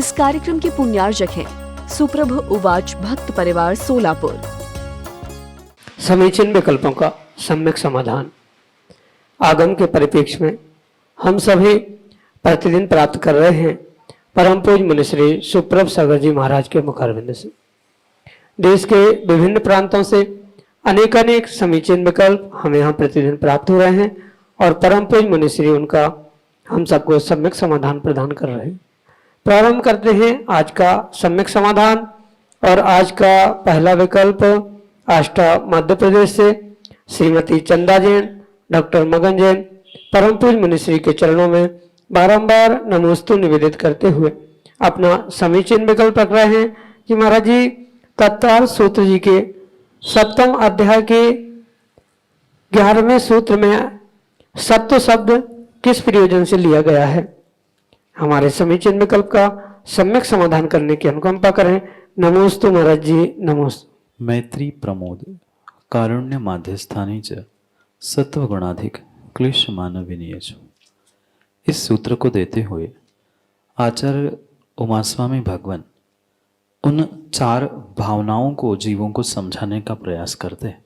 इस कार्यक्रम के पुण्यार्जक हैं सुप्रभ उवाच भक्त परिवार सोलापुर। समीचीन विकल्पों का सम्यक समाधान। आगम के परिप्रेक्ष्य में हम सभी प्रतिदिन प्राप्त कर रहे हैं परम पूज्य मुनिश्री सुप्रभ सागर जी महाराज के मुखारविंद से। देश के विभिन्न प्रांतों से अनेक समीचीन विकल्प हमें यहाँ प्रतिदिन प्राप्त हो रहे हैं और परम पूज्य मुनिश्री उनका हम सबको सम्यक समाधान प्रदान कर रहे हैं। प्रारंभ करते हैं आज का सम्यक समाधान। और आज का पहला विकल्प आष्टा मध्य प्रदेश से श्रीमती चंदा जैन, डॉक्टर मगन जैन परम पूज्य मुनिश्री के चरणों में बारंबार नमोस्तु निवेदित करते हुए अपना समीचीन विकल्प रख रहे हैं कि महाराज जी तत्तार सूत्र जी के 7वें अध्याय के 11वें सूत्र में सत्व शब्द किस प्रयोजन से लिया गया है। हमारे समीचीन विकल्प का सम्यक समाधान करने की अनुकंपा करें। नमोस्तु महाराज जी, नमोस्तु। मैत्री प्रमोद कारुण्य माध्यस्थानी च सत्वगुणाधिक क्लेश मानव विनियज। इस सूत्र को देते हुए आचार्य उमास्वामी भगवान उन 4 भावनाओं को जीवों को समझाने का प्रयास करते हैं,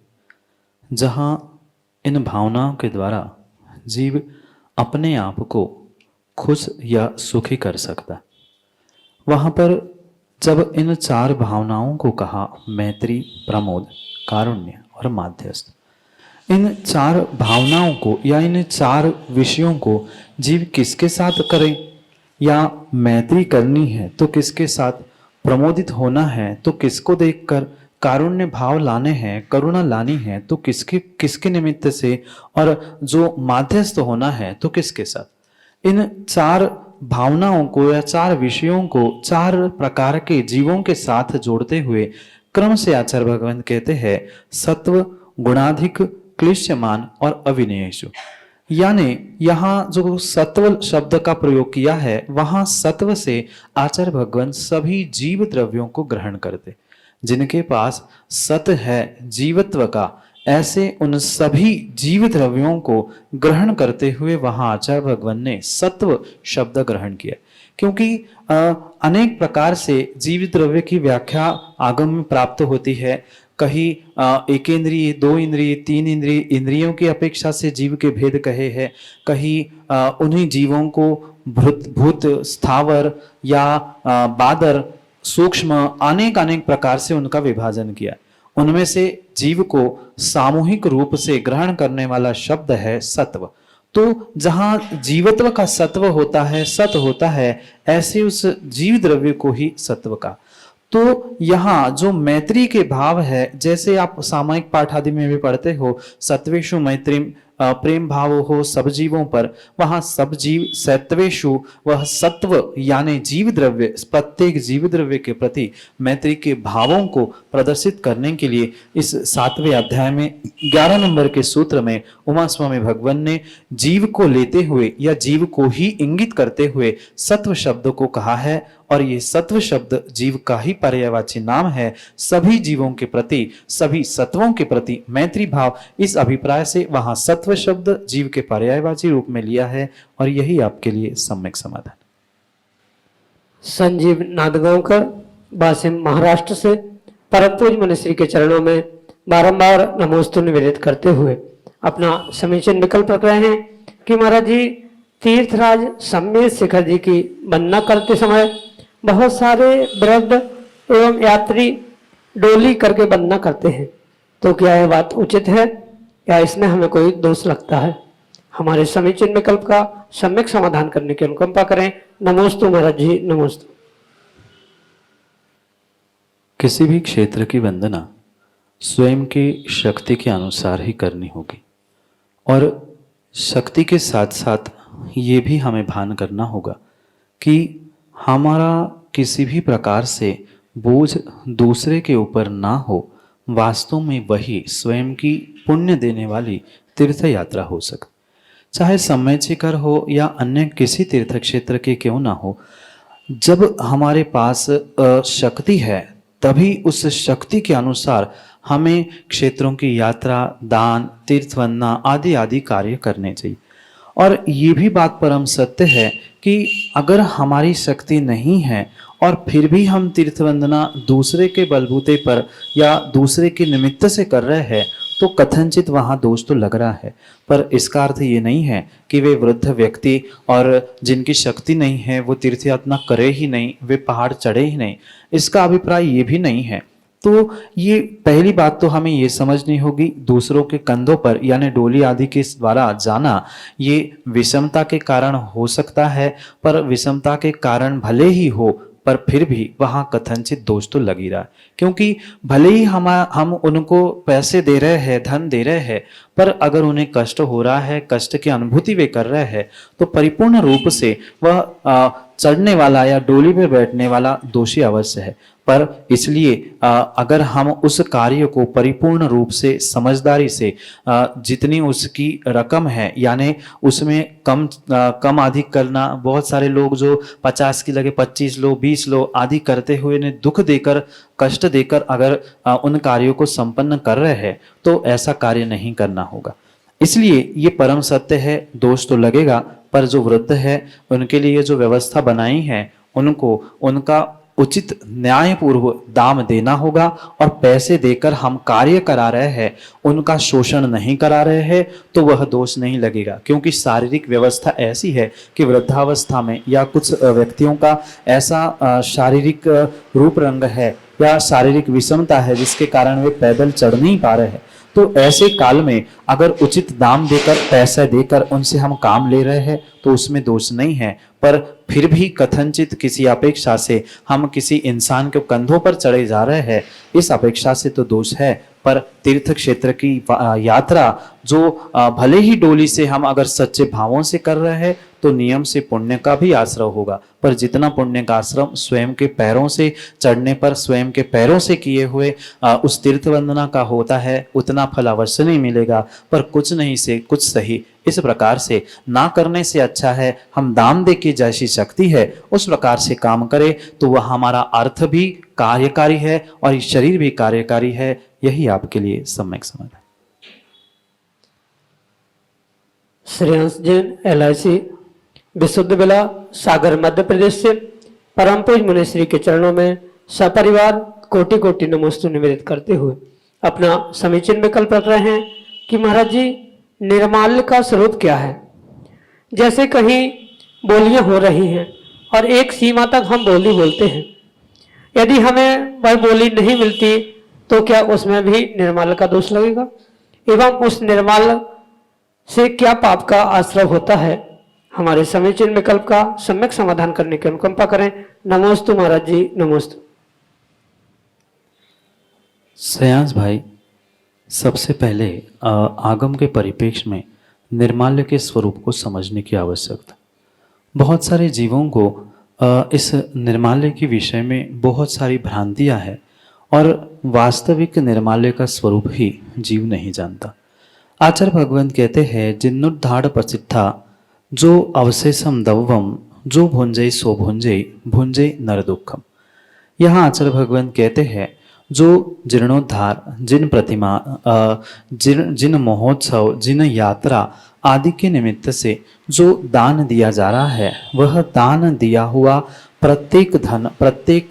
जहाँ इन भावनाओं के द्वारा जीव अपने आप को खुश या सुखी कर सकता। वहाँ पर जब इन 4 भावनाओं को कहा मैत्री, प्रमोद, कारुण्य और माध्यस्थ, इन 4 भावनाओं को या इन 4 विषयों को जीव किसके साथ करे, या मैत्री करनी है तो किसके साथ, प्रमोदित होना है तो किसको देखकर, कारुण्य भाव लाने हैं, करुणा लानी है तो किसके निमित्त से, और जो माध्यस्थ होना है तो किसके साथ। इन 4 भावनाओं को या 4 विषयों को 4 प्रकार के जीवों के साथ जोड़ते हुए क्रम से आचार्य भगवान कहते हैं सत्व, गुणाधिक, क्लिश्यमान और अविनयेषु। यानी यहाँ जो सत्व शब्द का प्रयोग किया है, वहां सत्व से आचार्य भगवान सभी जीव द्रव्यों को ग्रहण करते। जिनके पास सत है जीवत्व का, ऐसे उन सभी जीव द्रव्यों को ग्रहण करते हुए वहां आचार्य भगवान ने सत्व शब्द ग्रहण किया। क्योंकि अनेक प्रकार से जीव द्रव्य की व्याख्या आगम में प्राप्त होती है। कहीं 1 इंद्रिय, 2 इंद्रिय, 3 इंद्रिय, इंद्रियों की अपेक्षा से जीव के भेद कहे हैं। कहीं उन्हीं जीवों को भूत, स्थावर या बादर, सूक्ष्म अनेक प्रकार से उनका विभाजन किया। उनमें से जीव को सामूहिक रूप से ग्रहण करने वाला शब्द है सत्व। तो जहां जीवत्व का सत्व होता है, सत होता है, ऐसे उस जीव द्रव्य को ही सत्व का। तो यहाँ जो मैत्री के भाव है, जैसे आप सामायिक पाठ आदि में भी पढ़ते हो, सत्वेषु मैत्री प्रेम भाव हो सब जीवों पर, वहां सब जीव सत्वेषु वह सत्व यानी जीव द्रव्य, प्रत्येक जीव द्रव्य के प्रति मैत्री के भावों को प्रदर्शित करने के लिए इस 7वें अध्याय में 11 नंबर के सूत्र में उमास्वामी भगवान ने जीव को लेते हुए या जीव को ही इंगित करते हुए सत्व शब्द को कहा है। और ये सत्व शब्द जीव का ही पर्यायवाची नाम है। सभी जीवों के प्रति, सभी सत्वों के प्रति मैत्री भाव, इस अभिप्राय से वहां सत्व शब्द जीव के पर्यायवाची रूप में लिया है। और यही आपके लिए सम्यक समाधान। संजीव नादगांवकर वासिम महाराष्ट्र से परम पूज्य मुनिश्री के चरणों में बारंबार नमोस्तु निवेदित करते हुए अपना समीचीन विकल्प रख रहे हैं कि महाराज जी तीर्थराज सम्मेद शिखर जी की वंदना करते समय बहुत सारे वृद्ध एवं यात्री डोली करके वंदना करते हैं, तो क्या यह बात उचित है या इसमें हमें कोई दोष लगता है। हमारे समीचीन विकल्प का सम्यक समाधान करने की अनुकंपा करें। नमोस्तु महाराज जी, नमोस्तु। किसी भी क्षेत्र की वंदना स्वयं की शक्ति के अनुसार ही करनी होगी, और शक्ति के साथ साथ ये भी हमें भान करना होगा कि हमारा किसी भी प्रकार से बोझ दूसरे के ऊपर ना हो। वास्तव में वही स्वयं की पुण्य देने वाली तीर्थ यात्रा हो सके, चाहे समय शिखर हो या अन्य किसी तीर्थ क्षेत्र के क्यों ना हो। जब हमारे पास शक्ति है तभी उस शक्ति के अनुसार हमें क्षेत्रों की यात्रा, दान, तीर्थ वंदना आदि आदि कार्य करने चाहिए। और ये भी बात परम सत्य है कि अगर हमारी शक्ति नहीं है और फिर भी हम तीर्थ वंदना दूसरे के बलबूते पर या दूसरे के निमित्त से कर रहे हैं, तो कथनचित वहां दोष तो लग रहा है। पर इसका अर्थ ये नहीं है कि वे वृद्ध व्यक्ति और जिनकी शक्ति नहीं है वो तीर्थ यात्रा करे ही नहीं, वे पहाड़ चढ़े ही नहीं, इसका अभिप्राय ये भी नहीं है। तो ये पहली बात तो हमें ये समझनी होगी, दूसरों के कंधों पर यानी डोली आदि के द्वारा जाना ये विषमता के कारण हो सकता है, पर विषमता के कारण भले ही हो पर फिर भी वहां कथनचित दोष तो लग ही रहा है। क्योंकि भले ही हम उनको पैसे दे रहे हैं, धन दे रहे हैं, पर अगर उन्हें कष्ट हो रहा है, कष्ट की अनुभूति वे कर रहे हैं, तो परिपूर्ण रूप से वह चढ़ने वाला या डोली में बैठने वाला दोषी अवश्य है। पर इसलिए अगर हम उस कार्य को परिपूर्ण रूप से समझदारी से जितनी उसकी रकम है यानी उसमें कम अधिक करना, बहुत सारे लोग जो 50 की लगे 25 लो 20 लो आदि करते हुए ने दुख देकर कष्ट देकर अगर उन कार्यों को संपन्न कर रहे हैं तो ऐसा कार्य नहीं करना होगा। इसलिए ये परम सत्य है, दोष तो लगेगा, पर जो वृद्ध है उनके लिए जो व्यवस्था बनाई है उनको उनका उचित न्यायपूर्व दाम देना होगा, और पैसे देकर हम कार्य करा रहे हैं उनका शोषण नहीं करा रहे हैं तो वह दोष नहीं लगेगा। क्योंकि शारीरिक व्यवस्था ऐसी है कि वृद्धावस्था में या कुछ व्यक्तियों का ऐसा शारीरिक रूप रंग है या शारीरिक विषमता है जिसके कारण वे पैदल चढ़ नहीं पा रहे हैं, तो ऐसे काल में अगर उचित दाम देकर पैसे देकर उनसे हम काम ले रहे हैं तो उसमें दोष नहीं है। पर फिर भी कथनचित किसी अपेक्षा से हम किसी इंसान के कंधों पर चढ़े जा रहे हैं, इस अपेक्षा से तो दोष है। पर तीर्थ क्षेत्र की यात्रा जो भले ही डोली से हम अगर सच्चे भावों से कर रहे हैं तो नियम से पुण्य का भी आश्रय होगा, पर जितना पुण्य का आश्रम स्वयं के पैरों से चढ़ने पर स्वयं के पैरों से किए हुए उस तीर्थ वंदना का होता है उतना फल अवश्य नहीं मिलेगा। पर कुछ नहीं से कुछ सही, इस प्रकार से ना करने से अच्छा है हम दाम दे के जैसी शक्ति है उस प्रकार से काम करें तो वह हमारा अर्थ भी कार्यकारी है और शरीर भी कार्यकारी है। यही आपके लिए सम्यक समझ है। श्रेयांश जैन LIC विशुद्ध बेला सागर मध्य प्रदेश से परम पूज मुनिश्री के चरणों में सपरिवार कोटि कोटि नमोस्तु निवेदित करते हुए अपना समीचीन विकल्प रख रहे हैं कि महाराज जी निर्माल्य का स्वरूप क्या है। जैसे कहीं बोलियां हो रही हैं और एक सीमा तक हम बोली बोलते हैं, यदि हमें वह बोली नहीं मिलती तो क्या उसमें भी निर्माल्य का दोष लगेगा, एवं उस निर्माल्य से क्या पाप का आश्रय होता है। हमारे समीचीन विकल्प का सम्यक समाधान करने की अनुकंपा करें। नमोस्तु महाराज जी, नमोस्तु। श्रेयांश भाई, सबसे पहले आगम के परिप्रेक्ष्य में निर्माल्य के स्वरूप को समझने की आवश्यकता। बहुत सारे जीवों को इस निर्माल्य के विषय में बहुत सारी भ्रांतियां हैं और वास्तविक निर्माल्य का स्वरूप ही जीव नहीं जानता। आचार्य भगवंत कहते हैं जिन्नुद्धाड़ प्रसिद्धा जो अवशेषम दवम जो भुंजे सो भुंजे भुंजे नर दुखम। यहाँ आचार्य भगवंत कहते हैं जो जीर्णोद्धार, जिन प्रतिमा, जिन महोत्सव, जिन यात्रा आदि के निमित्त से जो दान दिया जा रहा है वह दान दिया हुआ प्रत्येक धन, प्रत्येक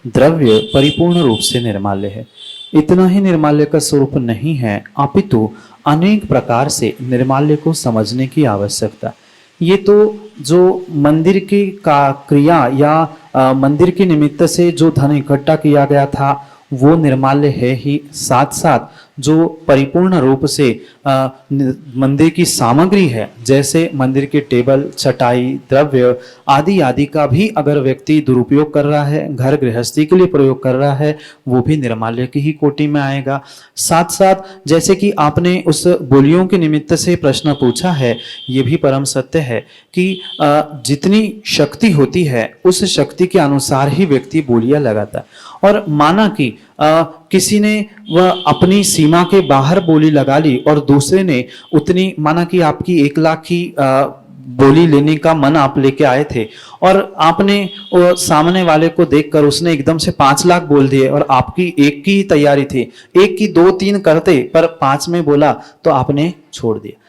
द्रव्य परिपूर्ण रूप से निर्माल्य है। इतना ही निर्माल्य का स्वरूप नहीं है, अपितु अनेक प्रकार से निर्माल्य को समझने की आवश्यकता। ये तो जो मंदिर की का क्रिया या मंदिर के निमित्त से जो धन इकट्ठा किया गया था वो निर्माल्य है ही, साथ साथ जो परिपूर्ण रूप से मंदिर की सामग्री है, जैसे मंदिर के टेबल, चटाई, द्रव्य आदि आदि का भी अगर व्यक्ति दुरुपयोग कर रहा है, घर गृहस्थी के लिए प्रयोग कर रहा है, वो भी निर्माल्य की ही कोटि में आएगा। साथ साथ जैसे कि आपने उस बोलियों के निमित्त से प्रश्न पूछा है, ये भी परम सत्य है कि जितनी शक्ति होती है उस शक्ति के अनुसार ही व्यक्ति बोलियां लगाता है। और माना कि किसी ने वह अपनी सीमा के बाहर बोली लगा ली और दूसरे ने उतनी, माना कि आपकी 1 लाख की बोली लेने का मन आप लेके आए थे और आपने सामने वाले को देखकर उसने एकदम से 5 लाख बोल दिए और आपकी 1 की ही तैयारी थी, 1 की 2-3 करते पर 5 में बोला तो आपने छोड़ दिया।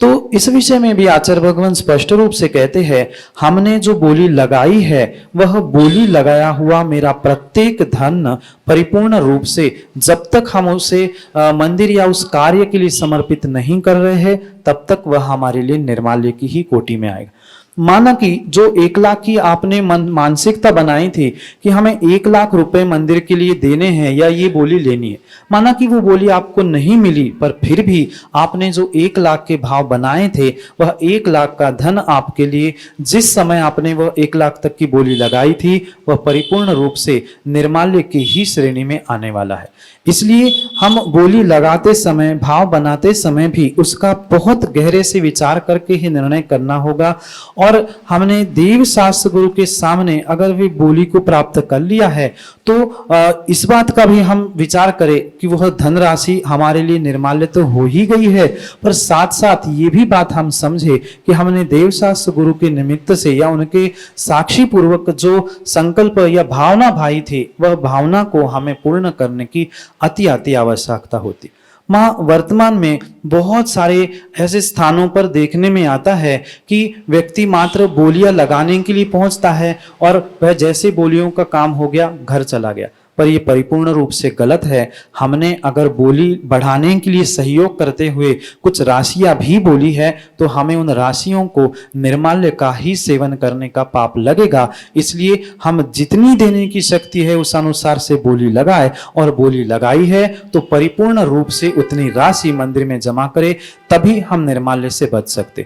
तो इस विषय में भी आचार्य भगवान स्पष्ट रूप से कहते हैं, हमने जो बोली लगाई है वह बोली लगाया हुआ मेरा प्रत्येक धन परिपूर्ण रूप से जब तक हम उसे मंदिर या उस कार्य के लिए समर्पित नहीं कर रहे हैं तब तक वह हमारे लिए निर्माल्य की ही कोटि में आएगा। माना कि जो 1 लाख की आपने मानसिकता बनाई थी कि हमें 1 लाख रुपए मंदिर के लिए देने हैं या ये बोली लेनी है, माना कि वो बोली आपको नहीं मिली, पर फिर भी आपने जो 1 लाख के भाव बनाए थे वह 1 लाख का धन आपके लिए जिस समय आपने वह 1 लाख तक की बोली लगाई थी वह परिपूर्ण रूप से निर्माल्य की ही श्रेणी में आने वाला है। इसलिए हम बोली लगाते समय, भाव बनाते समय भी उसका बहुत गहरे से विचार करके ही निर्णय करना होगा। और हमने देव शास्त्र गुरु के सामने अगर वे बोली को प्राप्त कर लिया है तो इस बात का भी हम विचार करें कि वह धनराशि हमारे लिए निर्माल्य तो हो ही गई है, पर साथ साथ ये भी बात हम समझे कि हमने देव शास्त्र गुरु के निमित्त से या उनके साक्षी पूर्वक जो संकल्प या भावना भाई थी वह भावना को हमें पूर्ण करने की अति आवश्यकता होती। माँ वर्तमान में बहुत सारे ऐसे स्थानों पर देखने में आता है कि व्यक्ति मात्र बोलियां लगाने के लिए पहुंचता है और वह जैसे बोलियों का काम हो गया घर चला गया, पर यह परिपूर्ण रूप से गलत है। हमने अगर बोली बढ़ाने के लिए सहयोग करते हुए कुछ राशियां भी बोली है तो हमें उन राशियों को निर्माल्य का ही सेवन करने का पाप लगेगा। इसलिए हम जितनी देने की शक्ति है उस अनुसार से बोली लगाए, और बोली लगाई है तो परिपूर्ण रूप से उतनी राशि मंदिर में जमा करे, तभी हम निर्माल्य से बच सकते।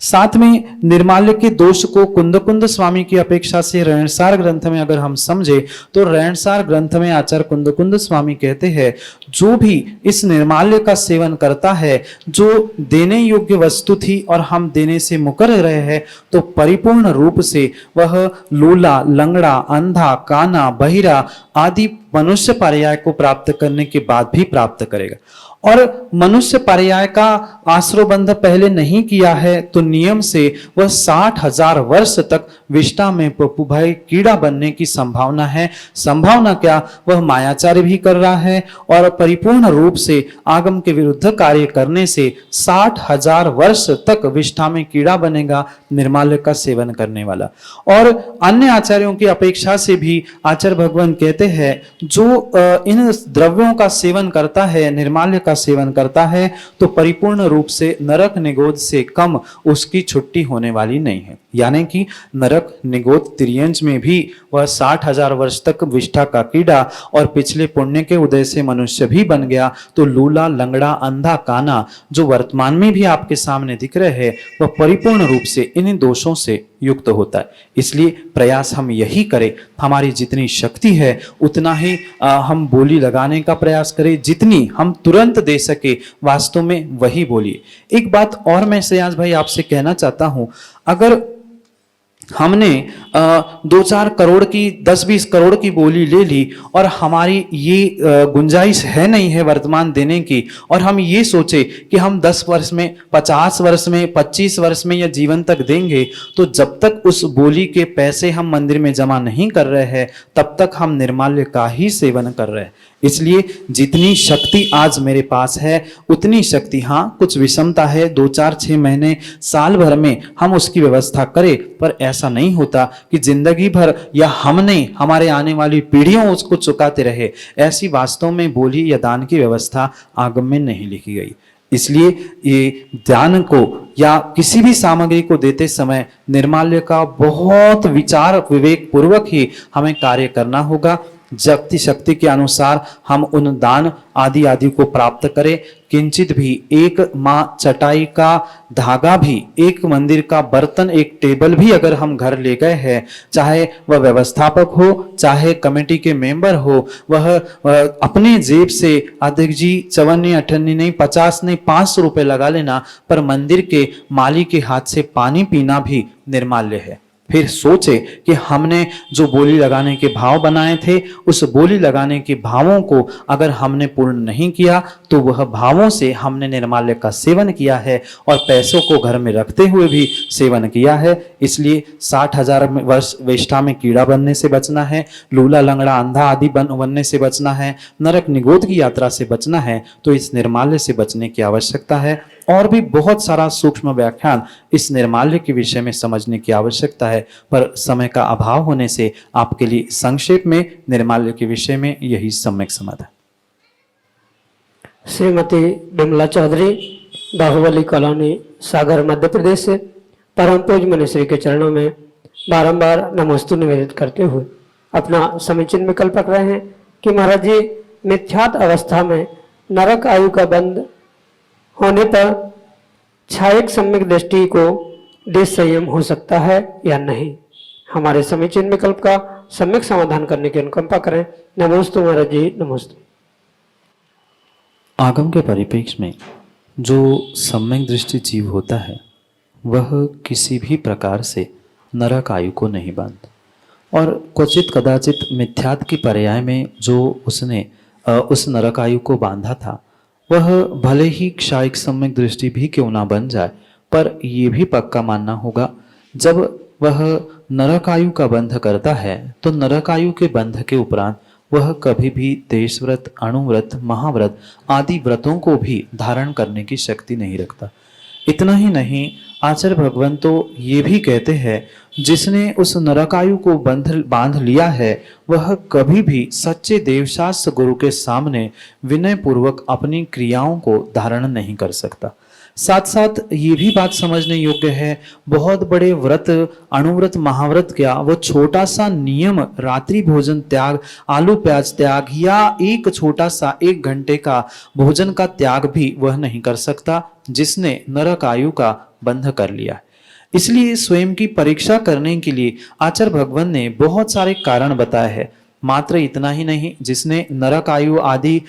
साथ में निर्माल्य के दोष को कुंद स्वामी की अपेक्षा से रणसार ग्रंथ में अगर हम समझे तो रणसार ग्रंथ में आचार्य कुंद स्वामी कहते हैं, जो भी इस निर्माल्य का सेवन करता है, जो देने योग्य वस्तु थी और हम देने से मुकर रहे हैं, तो परिपूर्ण रूप से वह लूला, लंगड़ा, अंधा, काना, बहिरा आदि मनुष्य पर्याय को प्राप्त करने के बाद भी प्राप्त करेगा। और मनुष्य पर्याय का आश्रयबंध पहले नहीं किया है तो नियम से वह 60,000 वर्ष तक विष्ठा में प्रभुभय कीड़ा बनने की संभावना है। संभावना क्या, वह मायाचार्य भी कर रहा है और परिपूर्ण रूप से आगम के विरुद्ध कार्य करने से 60,000 वर्ष तक विष्ठा में कीड़ा बनेगा निर्माल्य का सेवन करने वाला। और अन्य आचार्यों की अपेक्षा से भी आचार्य भगवान कहते हैं, जो इन द्रव्यों का सेवन करता है, निर्माल्य का सेवन करता है, तो परिपूर्ण रूप से नरक निगोद से कम उसकी छुट्टी होने वाली नहीं है। यानी कि नरक निगोद त्रियंज में भी वह 60,000 वर्ष तक विष्ठा का कीड़ा और पिछले पुण्य के उदय से मनुष्य भी बन गया, तो लूला, लंगड़ा, अंधा, काना जो वर्तमान में भी आपके सामने दिख रहे हैं वह परिपूर्ण रूप से इन दोषों से युक्त होता है। इसलिए प्रयास हम यही करें, हमारी जितनी शक्ति है उतना ही हम बोली लगाने का प्रयास करें, जितनी हम तुरंत दे सके वास्तव में वही बोलिए। एक बात और मैं श्रेयांश भाई आपसे कहना चाहता हूं, अगर हमने 2-4 करोड़ की 10-20 करोड़ की बोली ले ली और हमारी ये गुंजाइश है नहीं है वर्तमान देने की, और हम ये सोचे कि हम 10 वर्ष में, 50 वर्ष में, 25 वर्ष में या जीवन तक देंगे, तो जब तक उस बोली के पैसे हम मंदिर में जमा नहीं कर रहे हैं तब तक हम निर्माल्य का ही सेवन कर रहे हैं। इसलिए जितनी शक्ति आज मेरे पास है उतनी शक्ति, हाँ कुछ विषमता है, 2-4-6 महीने, साल भर में हम उसकी व्यवस्था करें, पर ऐसा नहीं होता कि जिंदगी भर या हमने हमारे आने वाली पीढ़ियों उसको चुकाते रहे। ऐसी वास्तव में बोली या दान की व्यवस्था आगम में नहीं लिखी गई। इसलिए ये दान को या किसी भी सामग्री को देते समय निर्माल्य का बहुत विचार विवेक पूर्वक ही हमें कार्य करना होगा। शक्ति के अनुसार हम उन दान आदि को प्राप्त करें। किंचित भी एक माँ चटाई का धागा भी, एक मंदिर का बर्तन, एक टेबल भी अगर हम घर ले गए हैं, चाहे वह व्यवस्थापक हो चाहे कमेटी के मेंबर हो, वह अपने जेब से अधिक जी 54 नहीं 50 नहीं 500 रुपए लगा लेना, पर मंदिर के माली के हाथ से पानी पीना भी निर्माल्य है। फिर सोचे कि हमने जो बोली लगाने के भाव बनाए थे उस बोली लगाने के भावों को अगर हमने पूर्ण नहीं किया तो वह भावों से हमने निर्माल्य का सेवन किया है और पैसों को घर में रखते हुए भी सेवन किया है। इसलिए 60,000 वर्ष विष्ठा में कीड़ा बनने से बचना है, लूला, लंगड़ा, अंधा आदि बनने से बचना है, नरक निगोद की यात्रा से बचना है, तो इस निर्माल्य से बचने की आवश्यकता है। और भी बहुत सारा सूक्ष्म व्याख्यान इस निर्माल्य के विषय में समझने की आवश्यकता है, पर समय का अभाव होने से आपके लिए संक्षेप में निर्माल्य के विषय में यही सम्यक समाधान। श्रीमती विमला चौधरी, बाहुबली कॉलोनी, सागर, मध्य प्रदेश से परम पूज्य मुनिश्री के चरणों में बारंबार नमोस्तु निवेदित करते हुए अपना समीचीन विकल्प रख रहे हैं कि महाराज जी, मिथ्यात अवस्था में नरक आयु का बंध होने पर छायक सम्यक दृष्टि को देश संयम हो सकता है या नहीं। हमारे समीचीन विकल्प का सम्यक समाधान करने की अनुकंपा करें। नमोस्तु महाराज जी, नमोस्तु। आगम के परिप्रेक्ष्य में जो सम्यक दृष्टि जीव होता है वह किसी भी प्रकार से नरक आयु को नहीं बांधता, और क्वचित कदाचित मिथ्यात की पर्याय में जो उसने उस नरक आयु को बांधा था वह भले ही क्षायिक सम्यक दृष्टि भी क्यों ना बन जाए, पर यह भी पक्का मानना होगा जब वह नरक आयु का बंध करता है तो नरक आयु के बंध के उपरांत वह कभी भी देश व्रत, अणुव्रत, महाव्रत आदि व्रतों को भी धारण करने की शक्ति नहीं रखता। इतना ही नहीं, आचार्य भगवान तो ये भी कहते हैं जिसने उस नरकायु को बांध लिया है वह कभी भी सच्चे देवशास्त्र गुरु के सामने विनय पूर्वक अपनी क्रियाओं को धारण नहीं कर सकता। साथ साथ ये भी बात समझने योग्य है, बहुत बड़े व्रत, अणुव्रत, महाव्रत क्या, वो छोटा सा नियम रात्रि भोजन त्याग, आलू प्याज त्याग या एक छोटा सा 1 घंटे का भोजन का त्याग भी वह नहीं कर सकता जिसने नरक आयु का बंध कर लिया। इसलिए स्वयं की परीक्षा करने के लिए आचार्य भगवान ने बहुत सारे कारण बताए हैं। मात्र इतना ही नहीं, जिसने नरक आयु आदि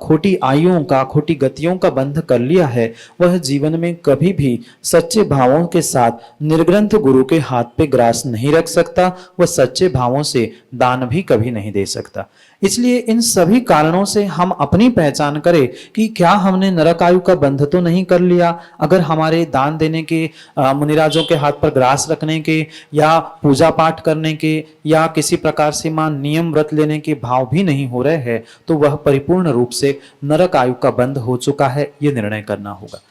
खोटी आयुओं का, खोटी गतियों का बंध कर लिया है वह जीवन में कभी भी सच्चे भावों के साथ निर्ग्रंथ गुरु के हाथ पे ग्रास नहीं रख सकता, वह सच्चे भावों से दान भी कभी नहीं दे सकता। इसलिए इन सभी कारणों से हम अपनी पहचान करें कि क्या हमने नरक आयु का बंध तो नहीं कर लिया। अगर हमारे दान देने के, मुनिराजों के हाथ पर ग्रास रखने के या पूजा पाठ करने के या किसी प्रकार से नियम व्रत लेने के भाव भी नहीं हो रहे हैं तो वह परिपूर्ण रूप से नरक आयु का बंध हो चुका है, ये निर्णय करना होगा।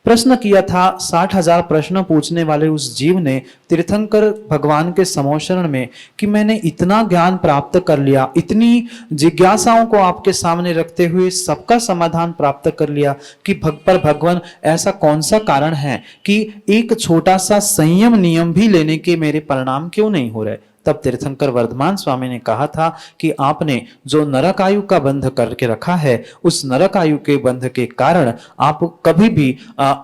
प्रश्न किया था 60,000 प्रश्न पूछने वाले उस जीव ने तीर्थंकर भगवान के समोशरण में कि मैंने इतना ज्ञान प्राप्त कर लिया, इतनी जिज्ञासाओं को आपके सामने रखते हुए सबका समाधान प्राप्त कर लिया कि भगवान ऐसा कौन सा कारण है कि एक छोटा सा संयम नियम भी लेने के मेरे परिणाम क्यों नहीं हो रहे। तब तीर्थंकर वर्धमान स्वामी ने कहा था कि आपने जो नरक आयु का बंध करके रखा है उस नरक आयु के बंध के कारण आप कभी भी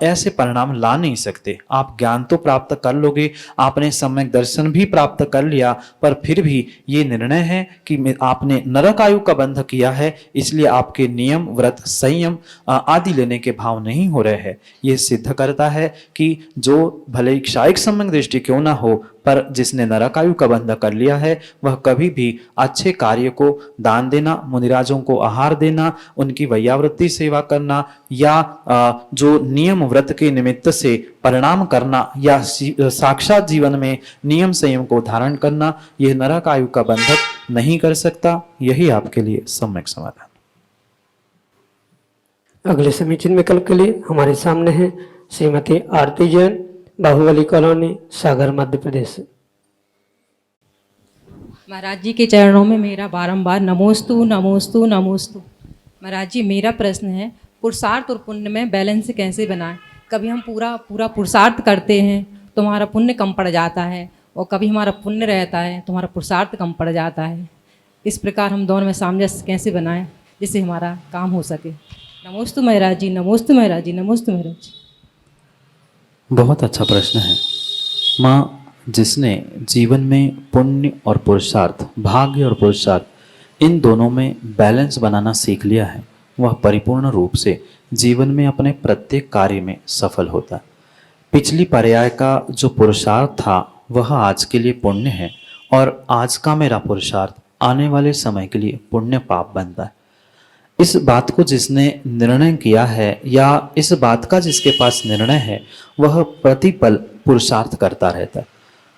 ऐसे परिणाम ला नहीं सकते। आप ज्ञान तो प्राप्त कर लोगे, आपने सम्यक दर्शन भी प्राप्त कर लिया, पर फिर भी ये निर्णय है कि आपने नरक आयु का बंध किया है, इसलिए आपके नियम व्रत संयम आदि लेने के भाव नहीं हो रहे हैं। ये सिद्ध करता है कि जो भले क्षायिक सम्यक दृष्टि क्यों ना हो, पर जिसने नरक आयु का बंध कर लिया है वह कभी भी अच्छे कार्य को दान देना, मुनिराजों को आहार देना, उनकी वैयावृत्ति सेवा करना या जो नियम व्रत के निमित्त से परिणाम करना या साक्षात जीवन में नियम संयम को धारण करना, यह नरक आयु का बंधक नहीं कर सकता। यही आपके लिए सम्यक समाधान। अगले समीचीन विकल्प के लिए हमारे सामने है श्रीमती आरती जैन, बाहुबली कॉलोनी, सागर, मध्य प्रदेश। महाराज जी के चरणों में मेरा बारंबार नमोस्तु नमोस्तु नमोस्तु। महाराज जी, मेरा प्रश्न है पुरुषार्थ और पुण्य में बैलेंस कैसे बनाएं। कभी हम पूरा पुरुषार्थ करते हैं तो हमारा पुण्य कम पड़ जाता है, और कभी हमारा पुण्य रहता है तो हमारा पुरुषार्थ कम पड़ जाता है। इस प्रकार हम दोनों में सामंजस्य कैसे बनाएं जिससे हमारा काम हो सके। नमोस्तु महाराज जी, नमोस्तु महाराज जी, नमोस्तु महाराज जी। बहुत अच्छा प्रश्न है माँ। जिसने जीवन में पुण्य और पुरुषार्थ, भाग्य और पुरुषार्थ, इन दोनों में बैलेंस बनाना सीख लिया है वह परिपूर्ण रूप से जीवन में अपने प्रत्येक कार्य में सफल होता है। पिछली पर्याय का जो पुरुषार्थ था वह आज के लिए पुण्य है, और आज का मेरा पुरुषार्थ आने वाले समय के लिए पुण्य पाप बनता है। इस बात को जिसने निर्णय किया है या इस बात का जिसके पास निर्णय है वह प्रतिपल पुरुषार्थ करता रहता है।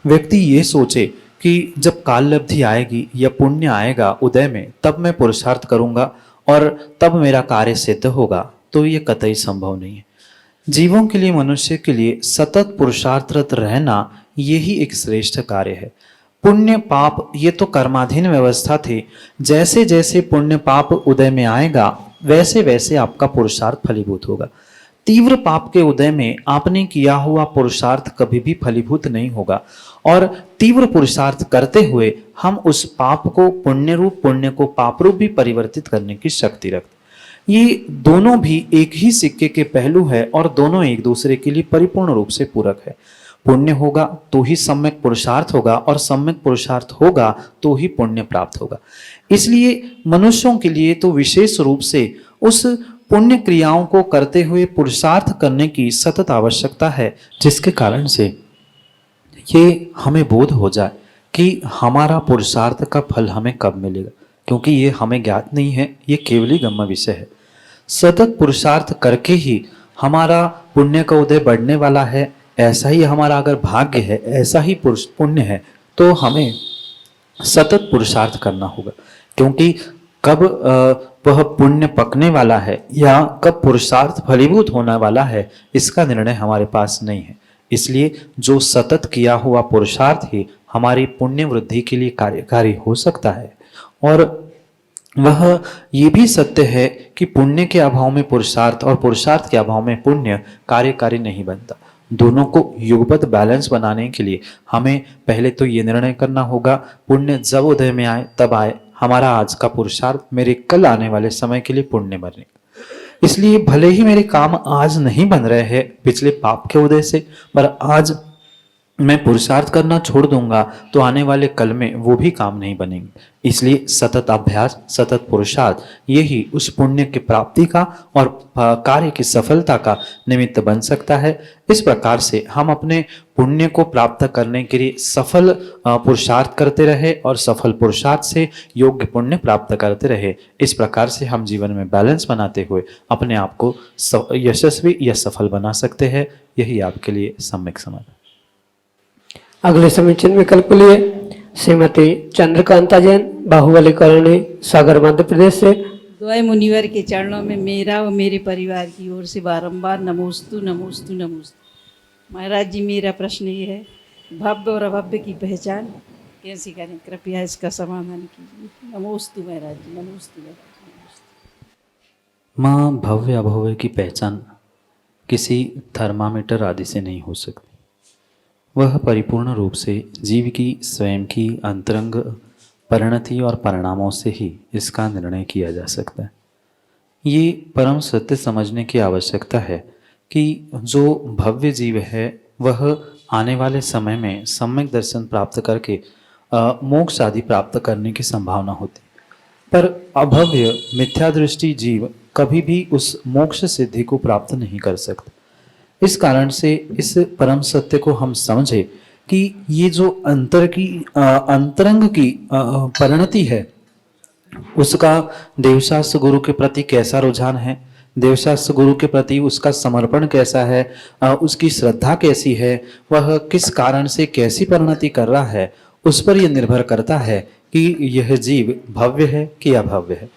व्यक्ति ये सोचे कि जब काल लब्धि आएगी या पुण्य आएगा उदय में तब मैं पुरुषार्थ करूंगा और तब मेरा कार्य सिद्ध होगा, तो ये कतई संभव नहीं है। जीवों के लिए, मनुष्य के लिए सतत पुरुषार्थरत रहना यही एक श्रेष्ठ कार्य है। पुण्य पाप ये तो कर्माधीन व्यवस्था थी। जैसे जैसे पुण्य पाप उदय में आएगा वैसे वैसे आपका पुरुषार्थ फलीभूत होगा। तीव्र पाप के उदय में आपने किया हुआ पुरुषार्थ कभी भी फलीभूत नहीं होगा, और तीव्र पुरुषार्थ करते हुए हम उस पाप को पुण्य रूप, पुण्य को पाप रूप भी परिवर्तित करने की शक्ति रखते। ये दोनों भी एक ही सिक्के के पहलू है और दोनों एक दूसरे के लिए परिपूर्ण रूप से पूरक है। पुण्य होगा तो ही सम्यक पुरुषार्थ होगा, और सम्यक पुरुषार्थ होगा तो ही पुण्य प्राप्त होगा। इसलिए मनुष्यों के लिए तो विशेष रूप से उस पुण्य क्रियाओं को करते हुए पुरुषार्थ करने की सतत आवश्यकता है, जिसके कारण से ये हमें बोध हो जाए कि हमारा पुरुषार्थ का फल हमें कब मिलेगा, क्योंकि ये हमें ज्ञात नहीं है, ये केवली गम्य विषय है। सतत पुरुषार्थ करके ही हमारा पुण्य का उदय बढ़ने वाला है। ऐसा ही हमारा अगर भाग्य है, ऐसा ही पुण्य है, तो हमें सतत पुरुषार्थ करना होगा, क्योंकि कब वह पुण्य पकने वाला है या कब पुरुषार्थ फलीभूत होने वाला है, इसका निर्णय हमारे पास नहीं है। इसलिए जो सतत किया हुआ पुरुषार्थ ही हमारी पुण्य वृद्धि के लिए कार्यकारी हो सकता है। और वह ये भी सत्य है कि पुण्य के अभाव में पुरुषार्थ और पुरुषार्थ के अभाव में पुण्य कार्यकारी नहीं बनता। दोनों को युगपत बैलेंस बनाने के लिए हमें पहले तो ये निर्णय करना होगा, पुण्य जब उदय में आए तब आए, हमारा आज का पुरुषार्थ मेरे कल आने वाले समय के लिए पुण्य बनने। इसलिए भले ही मेरे काम आज नहीं बन रहे हैं पिछले पाप के उदय से, पर आज मैं पुरुषार्थ करना छोड़ दूंगा तो आने वाले कल में वो भी काम नहीं बनेंगे। इसलिए सतत अभ्यास, सतत पुरुषार्थ यही उस पुण्य की प्राप्ति का और कार्य की सफलता का निमित्त बन सकता है। इस प्रकार से हम अपने पुण्य को प्राप्त करने के लिए सफल पुरुषार्थ करते रहे और सफल पुरुषार्थ से योग्य पुण्य प्राप्त करते रहे। इस प्रकार से हम जीवन में बैलेंस बनाते हुए अपने आप को यशस्वी या सफल बना सकते हैं। यही आपके लिए सम्यक समाधान। अगले समीचीन विकल्प लिए श्रीमती चंद्रकांता जैन, बाहुबली कॉलोनी, सागर, मध्य प्रदेश से। द्वय मुनिवर के चरणों में मेरा और मेरे परिवार की ओर से बारंबार नमोस्तु नमोस्तु नमोस्तु। महाराज जी, मेरा प्रश्न ये है, भव्य और अभव्य की पहचान कैसी करें, कृपया इसका समाधान कीजिए। नमोस्तु महाराज जी, नमोस्तु महाराज। माँ, भव्य अभव्य की पहचान किसी थर्मामीटर आदि से नहीं हो सकती। वह परिपूर्ण रूप से जीव की स्वयं की अंतरंग परिणति और परिणामों से ही इसका निर्णय किया जा सकता है। ये परम सत्य समझने की आवश्यकता है कि जो भव्य जीव है वह आने वाले समय में सम्यक दर्शन प्राप्त करके मोक्ष आदि प्राप्त करने की संभावना होती, पर अभव्य मिथ्या दृष्टि जीव कभी भी उस मोक्ष सिद्धि को प्राप्त नहीं कर सकता। इस कारण से इस परम सत्य को हम समझे कि ये जो अंतरंग की परिणति है, उसका देवशास्त्र गुरु के प्रति कैसा रुझान है, देवशास्त्र गुरु के प्रति उसका समर्पण कैसा है, उसकी श्रद्धा कैसी है, वह किस कारण से कैसी परिणति कर रहा है, उस पर यह निर्भर करता है कि यह जीव भव्य है कि अभव्य है।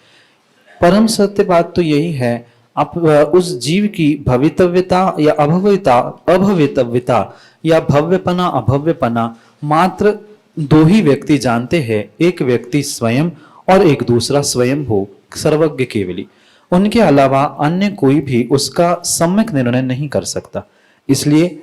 परम सत्य बात तो यही है, आप उस जीव की भवितव्यता या अभवितव्यता या भव्यपना अभव्यपना मात्र दो ही व्यक्ति जानते हैं, एक व्यक्ति स्वयं और एक दूसरा स्वयं हो सर्वज्ञ केवली। उनके अलावा अन्य कोई भी उसका सम्यक निर्णय नहीं कर सकता। इसलिए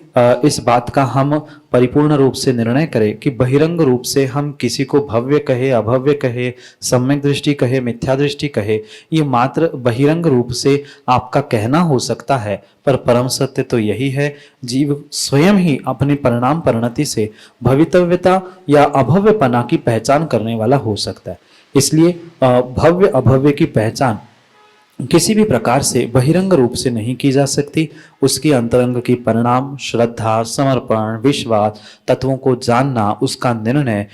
इस बात का हम परिपूर्ण रूप से निर्णय करें कि बहिरंग रूप से हम किसी को भव्य कहे, अभव्य कहे, सम्यक दृष्टि कहे, मिथ्या दृष्टि कहे, ये मात्र बहिरंग रूप से आपका कहना हो सकता है, पर परम सत्य तो यही है, जीव स्वयं ही अपनी परिणाम परिणति से भवितव्यता या अभव्यपना की पहचान करने वाला हो सकता है। इसलिए भव्य अभव्य की पहचान किसी भी प्रकार से बहिरंग रूप से नहीं की जा सकती। उसकी अंतरंग की परिणाम, श्रद्धा, समर्पण, विश्वास, तत्वों को जानना, उसका निर्णय,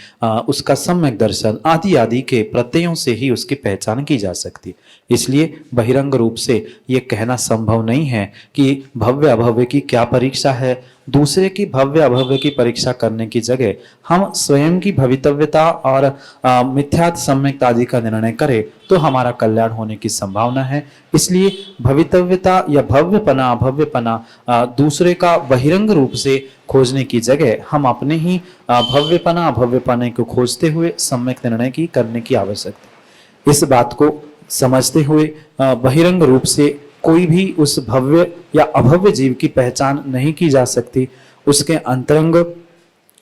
उसका सम्यक दर्शन आदि आदि के प्रत्ययों से ही उसकी पहचान की जा सकती। इसलिए बहिरंग रूप से ये कहना संभव नहीं है कि भव्य अभव्य की क्या परीक्षा है, दूसरे की भव्य अभव्य की परीक्षा करने की जगह हम स्वयं की भवितव्यता और मिथ्यात् सम्यक्ता आदि का निर्णय करें तो हमारा कल्याण होने की संभावना है। इसलिए भवितव्यता या भव्यपना अभव्यपना दूसरे का बहिरंग रूप से खोजने की जगह हम अपने ही भव्यपना अभव्यपना को खोजते हुए सम्यक निर्णय की करने की आवश्यकता है। इस बात को समझते हुए बहिरंग रूप से कोई भी उस भव्य या अभव्य जीव की पहचान नहीं की जा सकती। उसके अंतरंग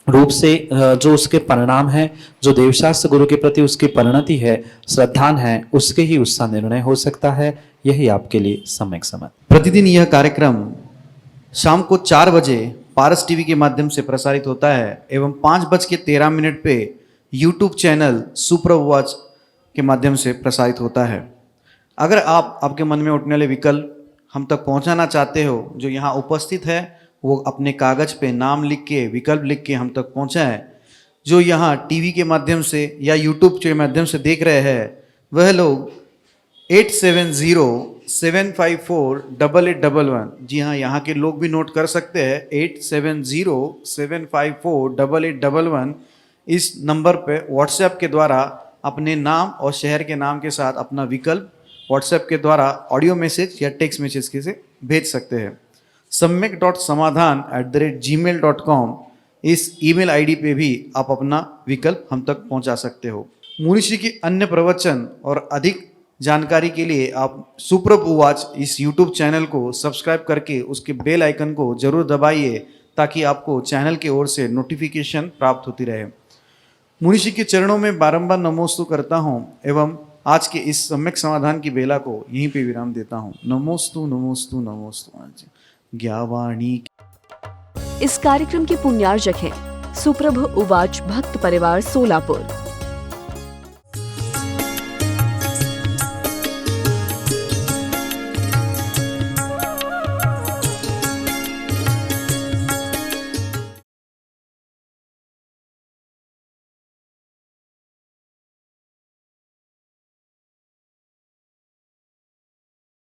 रूप से जो उसके परिणाम है, जो देवशास्त्र गुरु के प्रति उसकी परिणति है, श्रद्धान है, उसके ही उसका निर्णय हो सकता है। यही आपके लिए सम्यक समझ। प्रतिदिन यह कार्यक्रम शाम को 4 बजे पारस टीवी के माध्यम से प्रसारित होता है एवं 5:13 पे यूट्यूब चैनल सुप्रभ उवाच के माध्यम से प्रसारित होता है। अगर आप आपके मन में उठने वाले विकल्प हम तक पहुंचाना चाहते हो, जो यहाँ उपस्थित है वो अपने कागज पे नाम लिख के विकल्प लिख के हम तक पहुंचाएं। जो यहाँ टीवी के माध्यम से या यूट्यूब के माध्यम से देख रहे हैं वह लोग 8707548811, जी हाँ यहाँ के लोग भी नोट कर सकते हैं, 8707548811 इस नंबर पे व्हाट्सएप के द्वारा अपने नाम और शहर के नाम के साथ अपना विकल्प व्हाट्सएप के द्वारा ऑडियो मैसेज या टेक्स्ट मैसेज के से भेज सकते हैं। samyak.samadhan@gmail.com इस ईमेल आईडी पे भी आप अपना विकल्प हम तक पहुंचा सकते हो। मुनिश्री के अन्य प्रवचन और अधिक जानकारी के लिए आप सुप्रभ उवाच इस यूट्यूब चैनल को सब्सक्राइब करके उसके बेल आइकन को जरूर दबाइए ताकि आपको चैनल की ओर से नोटिफिकेशन प्राप्त होती रहे। मुनिश्री के चरणों में बारंबार नमोस्तु करता हूँ एवं आज के इस सम्यक समाधान की बेला को यहीं पे विराम देता हूँ। नमोस्तु नमोस्तु नमोस्तु। आज ज्ञावाणी। इस कार्यक्रम के पुण्यार्जक हैं सुप्रभ उवाच भक्त परिवार सोलापुर।